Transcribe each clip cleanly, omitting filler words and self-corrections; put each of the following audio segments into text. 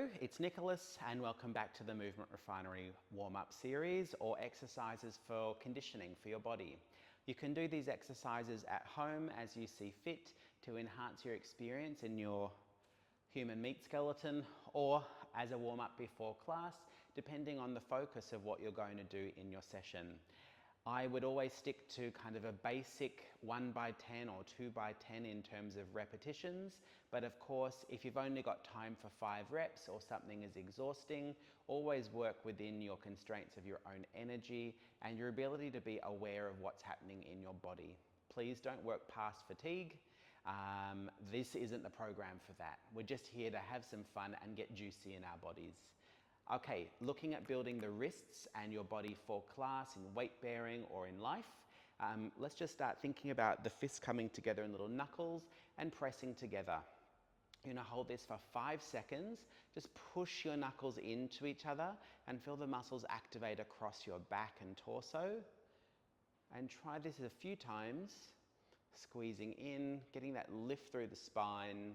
Hello, it's Nicholas and welcome back to the Movement Refinery warm-up series or exercises for conditioning for your body. You can do these exercises at home as you see fit to enhance your experience in your human meat skeleton, or as a warm-up before class, depending on the focus of what you're going to do in your session. I would always stick to kind of a basic 1x10 or 2x10 in terms of repetitions. But of course, if you've only got time for 5 reps or something is exhausting, always work within your constraints of your own energy and your ability to be aware of what's happening in your body. Please don't work past fatigue. This isn't the program for that. We're just here to have some fun and get juicy in our bodies. Okay, looking at building the wrists and your body for class in weight bearing or in life, let's just start thinking about the fists coming together in little knuckles and pressing together. You're gonna hold this for 5 seconds. Just push your knuckles into each other and feel the muscles activate across your back and torso. And try this a few times, squeezing in, getting that lift through the spine.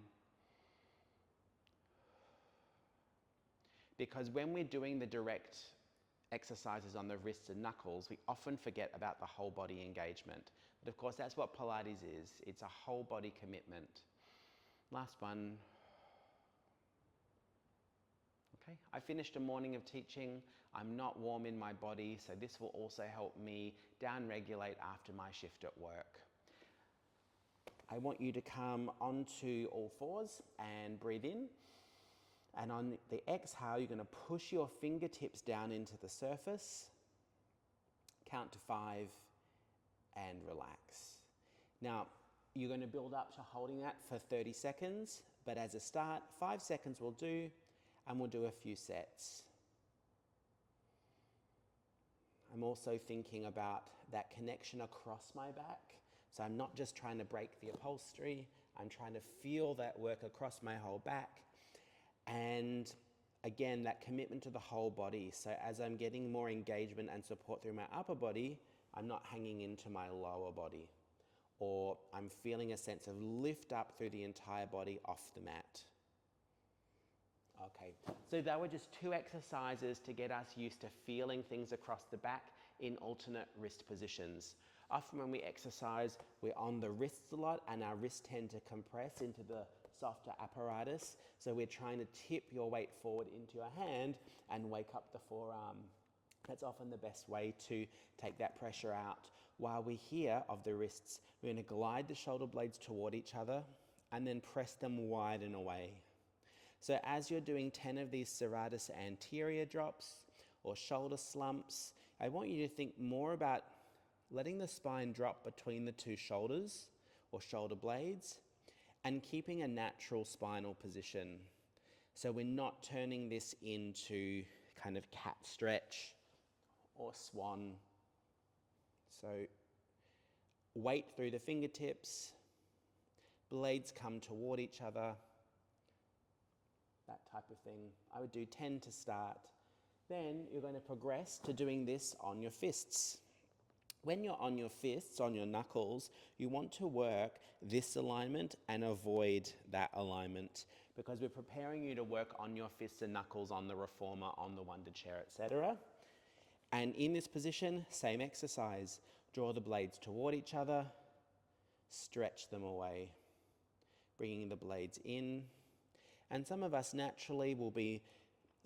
Because when we're doing the direct exercises on the wrists and knuckles, we often forget about the whole body engagement. But of course, that's what Pilates is. It's a whole body commitment. Last one. Okay, I finished a morning of teaching. I'm not warm in my body, so this will also help me down-regulate after my shift at work. I want you to come onto all fours and breathe in. And on the exhale, you're going to push your fingertips down into the surface, count to 5 and relax. Now, you're going to build up to holding that for 30 seconds, but as a start, 5 seconds will do, and we'll do a few sets. I'm also thinking about that connection across my back. So I'm not just trying to break the upholstery, I'm trying to feel that work across my whole back. And again, that commitment to the whole body. So as I'm getting more engagement and support through my upper body, I'm not hanging into my lower body. Or I'm feeling a sense of lift up through the entire body off the mat. Okay, so that were just 2 exercises to get us used to feeling things across the back in alternate wrist positions. Often when we exercise, we're on the wrists a lot and our wrists tend to compress into the softer apparatus. So we're trying to tip your weight forward into your hand and wake up the forearm. That's often the best way to take that pressure out. While we're here of the wrists, we're going to glide the shoulder blades toward each other and then press them wide and away. So as you're doing 10 of these serratus anterior drops or shoulder slumps, I want you to think more about letting the spine drop between the 2 shoulders or shoulder blades and keeping a natural spinal position. So we're not turning this into kind of cat stretch or swan. So weight through the fingertips, blades come toward each other, that type of thing. I would do 10 to start. Then you're going to progress to doing this on your fists. When you're on your fists, on your knuckles, you want to work this alignment and avoid that alignment because we're preparing you to work on your fists and knuckles on the reformer, on the wonder chair, etc. And in this position, same exercise. Draw the blades toward each other, stretch them away, bringing the blades in. And some of us naturally will be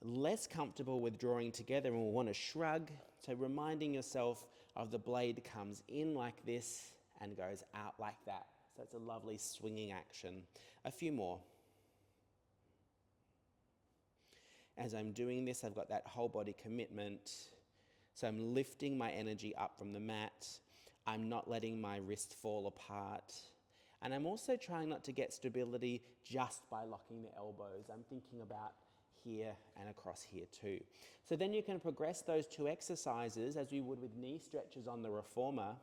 less comfortable with drawing together and will want to shrug. So reminding yourself of the blade comes in like this and goes out like that. So it's a lovely swinging action. A few more. As I'm doing this, I've got that whole body commitment. So I'm lifting my energy up from the mat. I'm not letting my wrist fall apart. And I'm also trying not to get stability just by locking the elbows. I'm thinking about here and across here too. So then you can progress those 2 exercises as we would with knee stretches on the reformer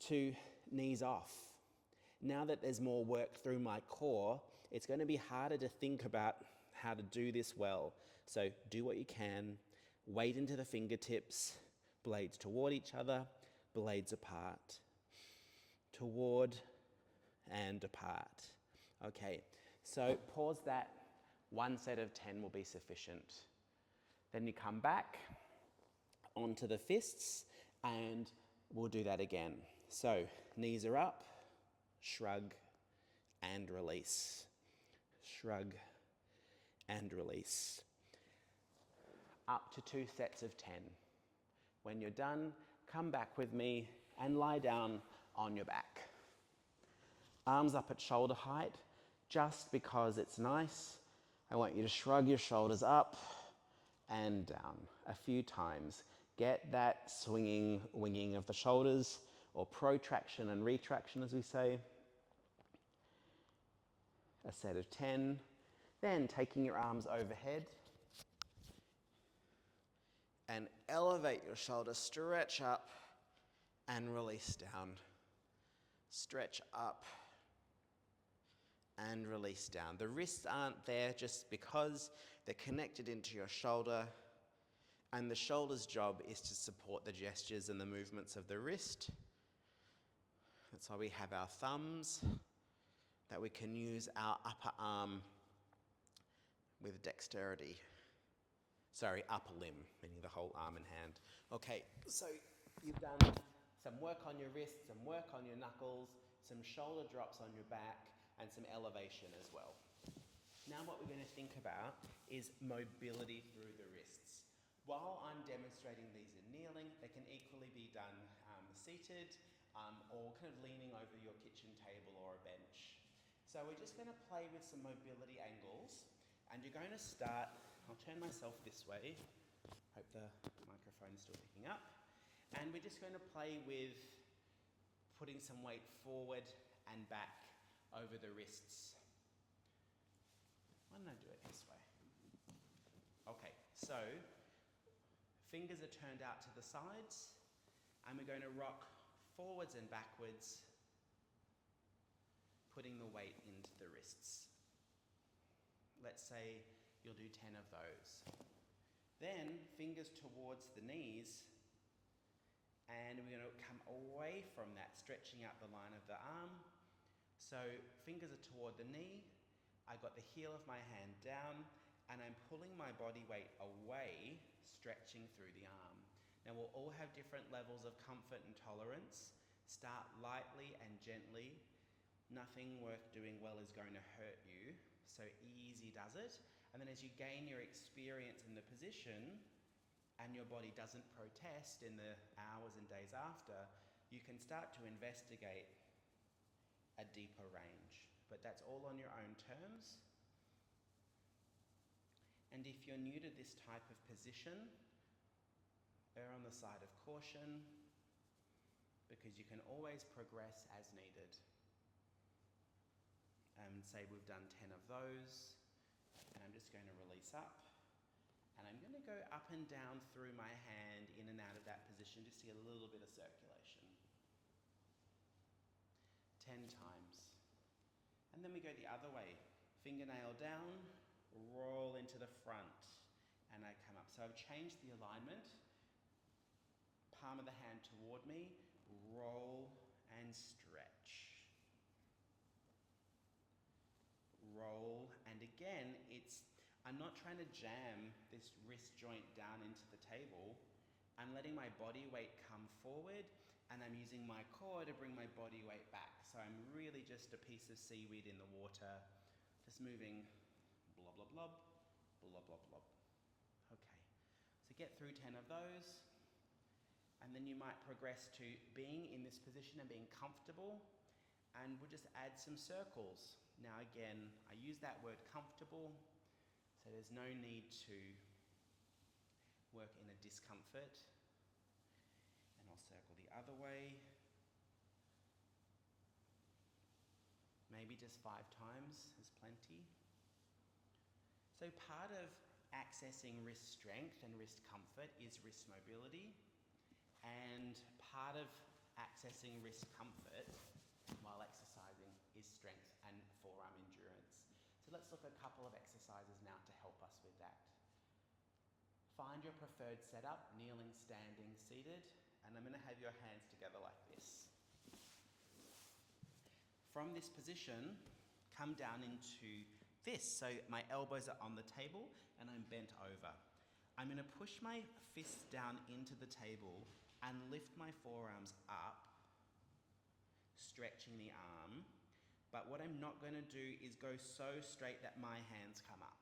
to knees off. Now that there's more work through my core, it's going to be harder to think about how to do this well. So do what you can, weight into the fingertips, blades toward each other, blades apart, toward and apart. Okay, so pause that 1 set of 10 will be sufficient. Then you come back onto the fists and we'll do that again. So knees are up, shrug and release. Shrug and release. Up to 2 sets of 10. When you're done, come back with me and lie down on your back. Arms up at shoulder height, just because it's nice. I want you to shrug your shoulders up and down a few times. Get that swinging, winging of the shoulders, or protraction and retraction as we say. A set of 10. Then taking your arms overhead and elevate your shoulders, stretch up and release down. Stretch up and release down. The wrists aren't there just because they're connected into your shoulder, and the shoulder's job is to support the gestures and the movements of the wrist. That's why we have our thumbs, that we can use our upper arm with dexterity. Sorry, upper limb, meaning the whole arm and hand. Okay, so you've done some work on your wrists, some work on your knuckles, some shoulder drops on your back, and some elevation as well. Now what we're going to think about is mobility through the wrists. While I'm demonstrating these in kneeling, they can equally be done seated or kind of leaning over your kitchen table or a bench. So we're just going to play with some mobility angles, and you're going to start, I'll turn myself this way, hope the microphone is still picking up, and we're just going to play with putting some weight forward and back over the wrists. Why don't I do it this way? Okay, so fingers are turned out to the sides, and we're going to rock forwards and backwards, putting the weight into the wrists. Let's say you'll do 10 of those. Then fingers towards the knees, and we're going to come away from that, stretching out the line of the arm. So fingers are toward the knee, I got the heel of my hand down, and I'm pulling my body weight away, stretching through the arm. Now we'll all have different levels of comfort and tolerance. Start lightly and gently. Nothing worth doing well is going to hurt you, so easy does it. And then as you gain your experience in the position, and your body doesn't protest in the hours and days after, you can start to investigate a deeper range. But that's all on your own terms. And if you're new to this type of position, err on the side of caution, because you can always progress as needed. Say we've done 10 of those, and I'm just going to release up, and I'm going to go up and down through my hand, in and out of that position, just to get a little bit of circulation. 10 times. And then we go the other way. Fingernail down, roll into the front, and I come up. So I've changed the alignment. Palm of the hand toward me, roll and stretch. Roll, and again, I'm not trying to jam this wrist joint down into the table. I'm letting my body weight come forward, and I'm using my core to bring my body weight back. So I'm really just a piece of seaweed in the water, just moving blob, blob, blob, blob, blob, blob. Okay, so get through 10 of those, and then you might progress to being in this position and being comfortable, and we'll just add some circles. Now again, I use that word comfortable, so there's no need to work in a discomfort. And I'll circle the other way. Maybe just 5 times is plenty. So part of accessing wrist strength and wrist comfort is wrist mobility, and part of accessing wrist comfort while exercising is strength and forearm endurance. So let's look at a couple of exercises now to help us with that. Find your preferred setup, kneeling, standing, seated, and I'm going to have your hands together like this. From this position, come down into fist. So my elbows are on the table and I'm bent over. I'm going to push my fists down into the table and lift my forearms up, stretching the arm. But what I'm not going to do is go so straight that my hands come up.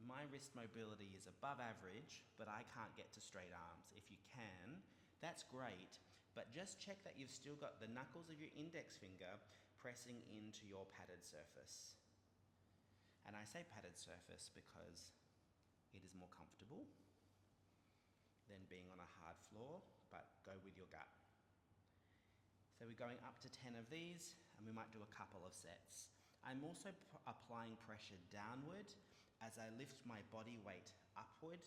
My wrist mobility is above average, but I can't get to straight arms. If you can, that's great, but just check that you've still got the knuckles of your index finger pressing into your padded surface. And I say padded surface because it is more comfortable than being on a hard floor, but go with your gut. So we're going up to 10 of these, and we might do a couple of sets. I'm also applying pressure downward as I lift my body weight upward.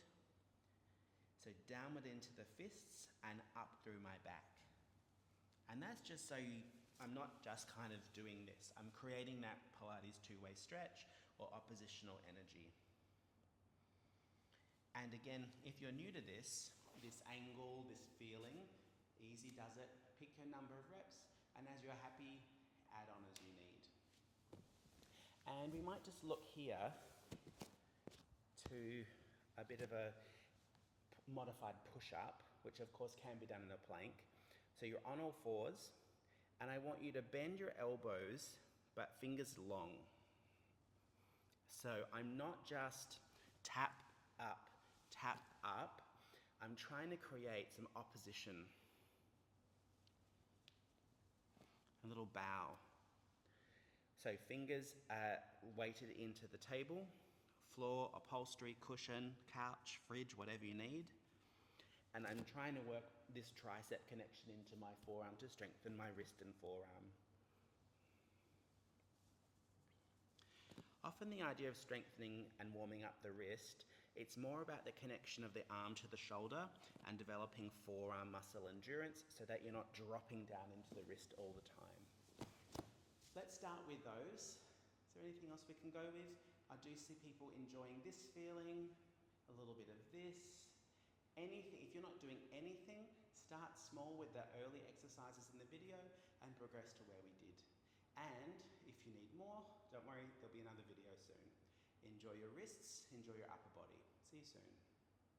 So downward into the fists and up through my back. And that's just so I'm not just kind of doing this. I'm creating that Pilates two-way stretch or oppositional energy. And again, if you're new to this angle, this feeling, easy does it. Pick your number of reps, and as you're happy, add on as you need. And we might just look here to a bit of a modified push-up, which of course can be done in a plank. So you're on all fours, and I want you to bend your elbows, but fingers long. So I'm not just tap up, I'm trying to create some opposition. A little bow. So fingers are weighted into the table, floor, upholstery, cushion, couch, fridge, whatever you need. And I'm trying to work this tricep connection into my forearm to strengthen my wrist and forearm. Often the idea of strengthening and warming up the wrist, it's more about the connection of the arm to the shoulder and developing forearm muscle endurance so that you're not dropping down into the wrist all the time. Let's start with those. Is there anything else we can go with? I do see people enjoying this feeling, a little bit of this. Anything, if you're not doing anything, start small with the early exercises in the video and progress to where we did. And if you need more, don't worry, there'll be another video soon. Enjoy your wrists, enjoy your upper body. See you soon.